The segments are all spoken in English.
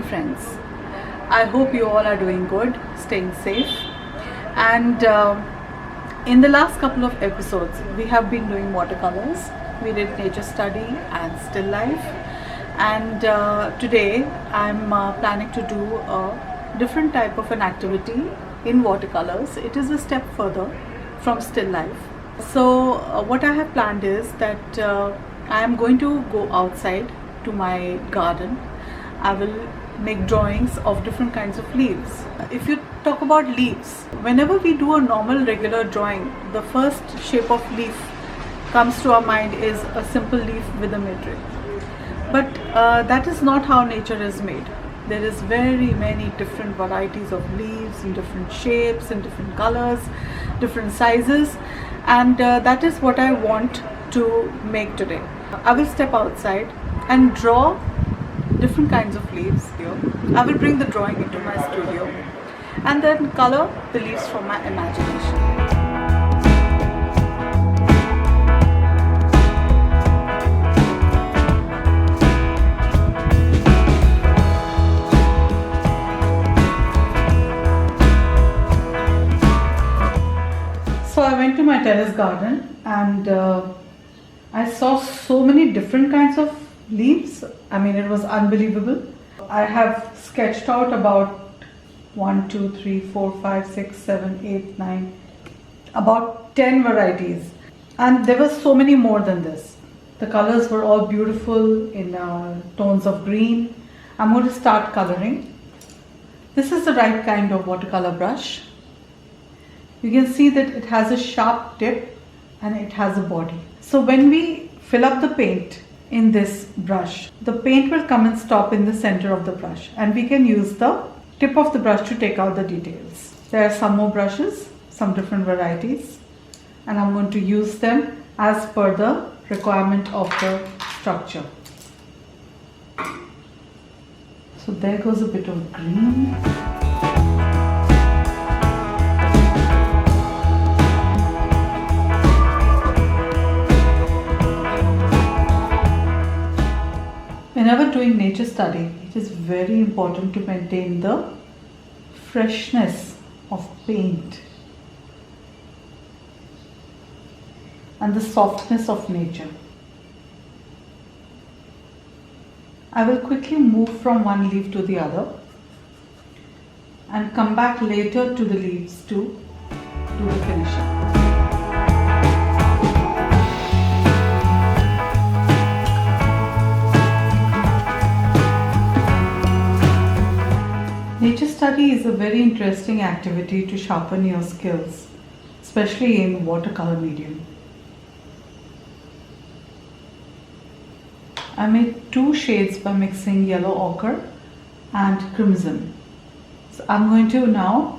friends. I hope you all are doing good, staying safe. And in the last couple of episodes, we have been doing watercolors. We did nature study and still life. And today I'm planning to do a different type of an activity in watercolors. It is a step further from still life. So what I have planned is that I am going to go outside to my garden. I will make drawings of different kinds of leaves. If you talk about leaves, whenever we do a normal regular drawing, the first shape of leaf comes to our mind is a simple leaf with a matrix. But that is not how nature is made. There is very many different varieties of leaves in different shapes, in different colors, different sizes, and that is what I want to make today. I will step outside and draw different kinds of leaves here. I will bring the drawing into my studio and then color the leaves from my imagination. So I went to my terrace garden and I saw so many different kinds of leaves. I mean, it was unbelievable. I have sketched out about 1, 2, 3, 4, 5, 6, 7, 8, 9, about 10 varieties. And there were so many more than this. The colors were all beautiful in tones of green. I'm going to start coloring. This is the right kind of watercolor brush. You can see that it has a sharp tip and it has a body. So when we fill up the paint in this brush, the paint will come and stop in the center of the brush and we can use the tip of the brush to take out the details. There are some more brushes, some different varieties, and I'm going to use them as per the requirement of the structure. So there goes a bit of green. Whenever doing nature study, it is very important to maintain the freshness of paint and the softness of nature. I will quickly move from one leaf to the other and come back later to the leaves to do the finishing. Nature study is a very interesting activity to sharpen your skills, especially in watercolor medium. I made 2 shades by mixing yellow ochre and crimson. So I'm going to now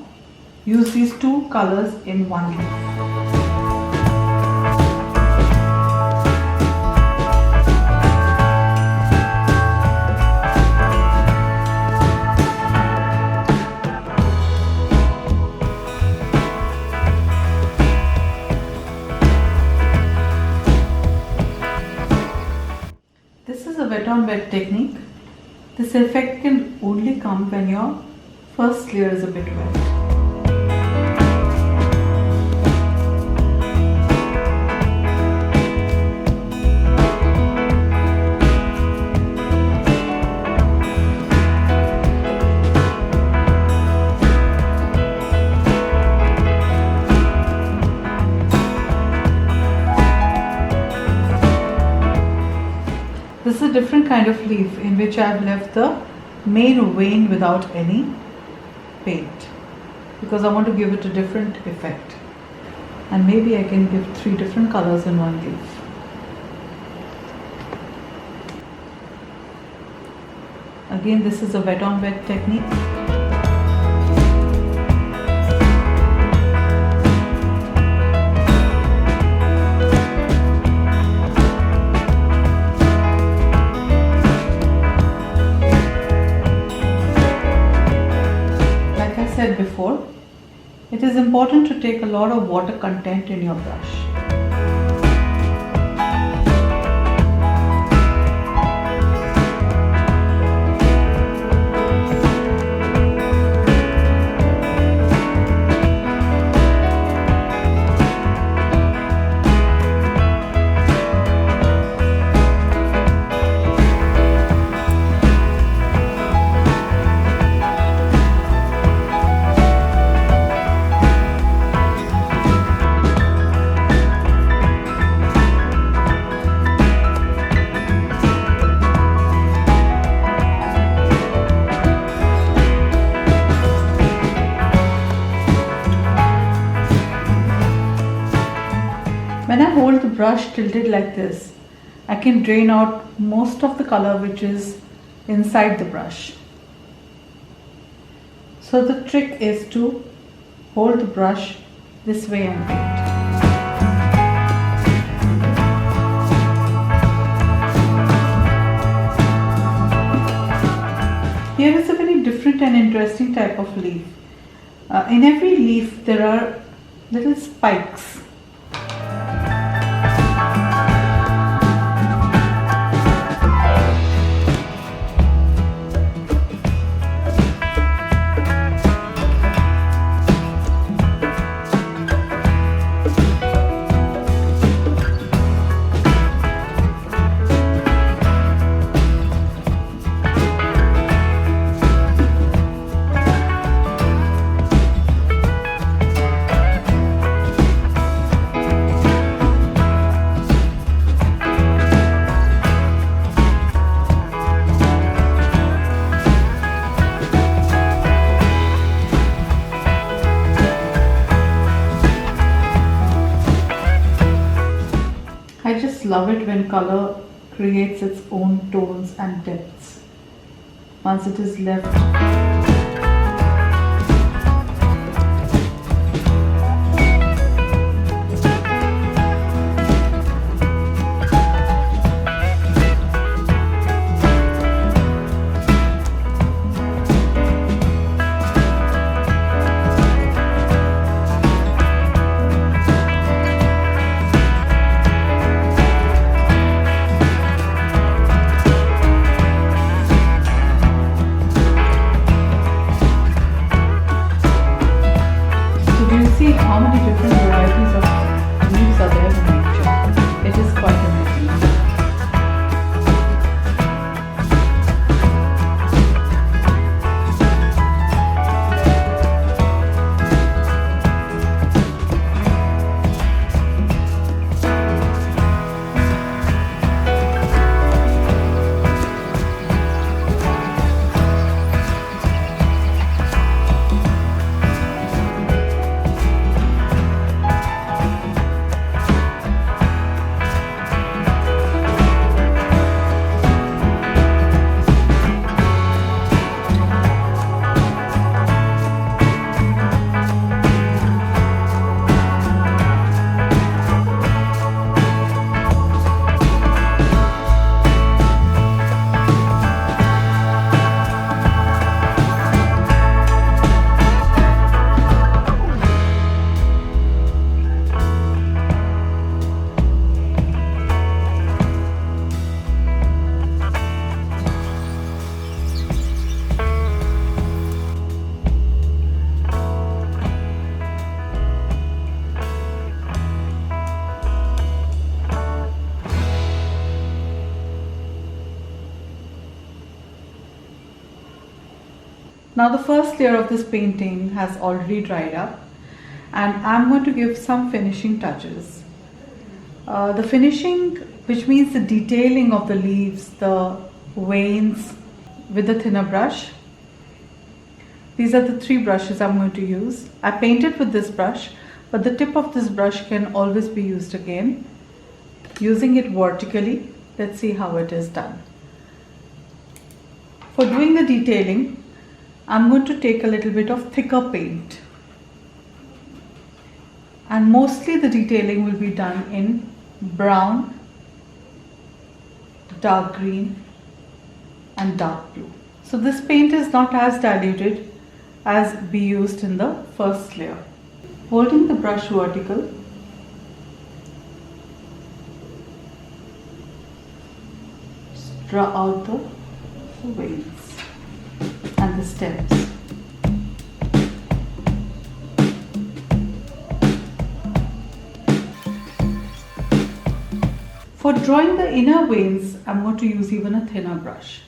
use these 2 colors in one leaf. Wet on wet technique. This effect can only come when your first layer is a bit wet. This is a different kind of leaf in which I have left the main vein without any paint because I want to give it a different effect, and maybe I can give 3 different colors in one leaf. Again, this is a wet on wet technique. Said before, it is important to take a lot of water content in your brush. hold the brush tilted like this, I can drain out most of the color which is inside the brush. So the trick is to hold the brush this way and paint. Here is a very different and interesting type of leaf. In every leaf there are little spikes. I just love it when color creates its own tones and depths once it is left. See how many different varieties of leaves are there in nature. It is quite amazing. Now the first layer of this painting has already dried up and I'm going to give some finishing touches. The finishing, which means the detailing of the leaves, the veins with the thinner brush. These are the 3 brushes I'm going to use. I painted with this brush, but the tip of this brush can always be used again. Using it vertically, let's see how it is done. For doing the detailing, I'm going to take a little bit of thicker paint. And mostly the detailing will be done in brown, dark green and dark blue. So this paint is not as diluted as we used in the first layer. Holding the brush vertical, draw out the veins and the stems. For drawing the inner veins, I'm going to use even a thinner brush.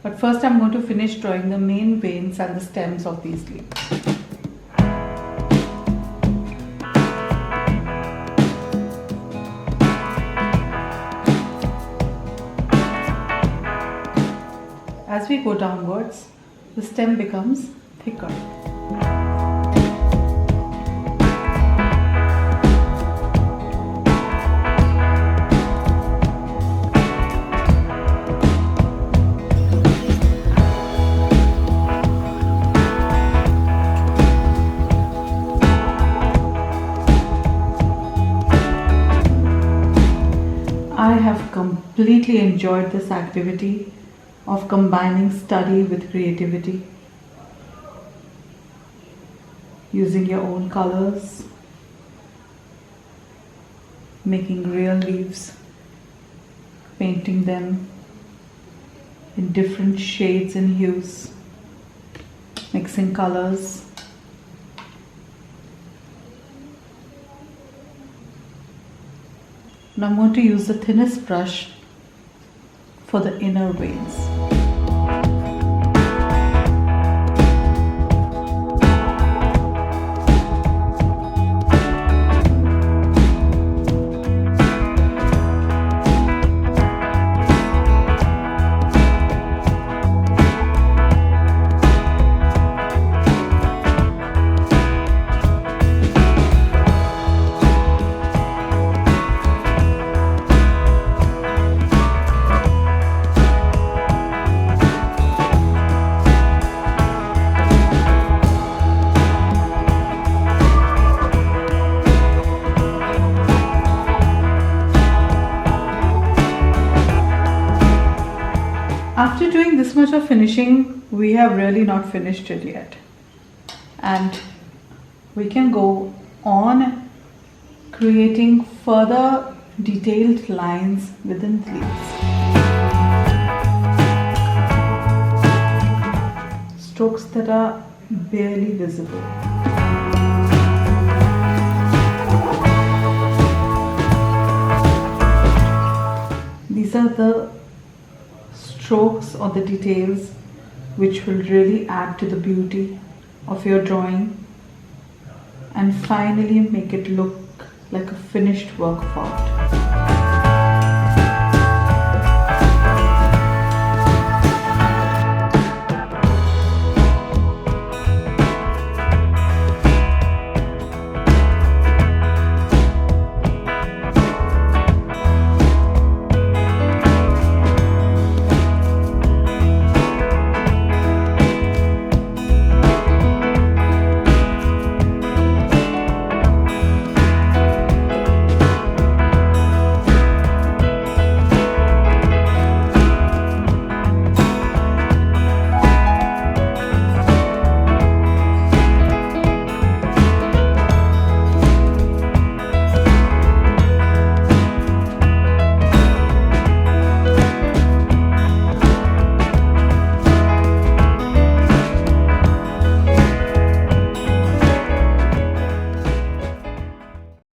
But first I'm going to finish drawing the main veins and the stems of these leaves. As we go downwards, the stem becomes thicker. I have completely enjoyed this activity of combining study with creativity, using your own colors, making real leaves, painting them in different shades and hues, mixing colors. Now I'm going to use the thinnest brush for the inner veins. After doing this much of finishing, we have really not finished it yet, and we can go on creating further detailed lines within the leaves. Strokes that are barely visible. These are the strokes or the details which will really add to the beauty of your drawing and finally make it look like a finished work of art.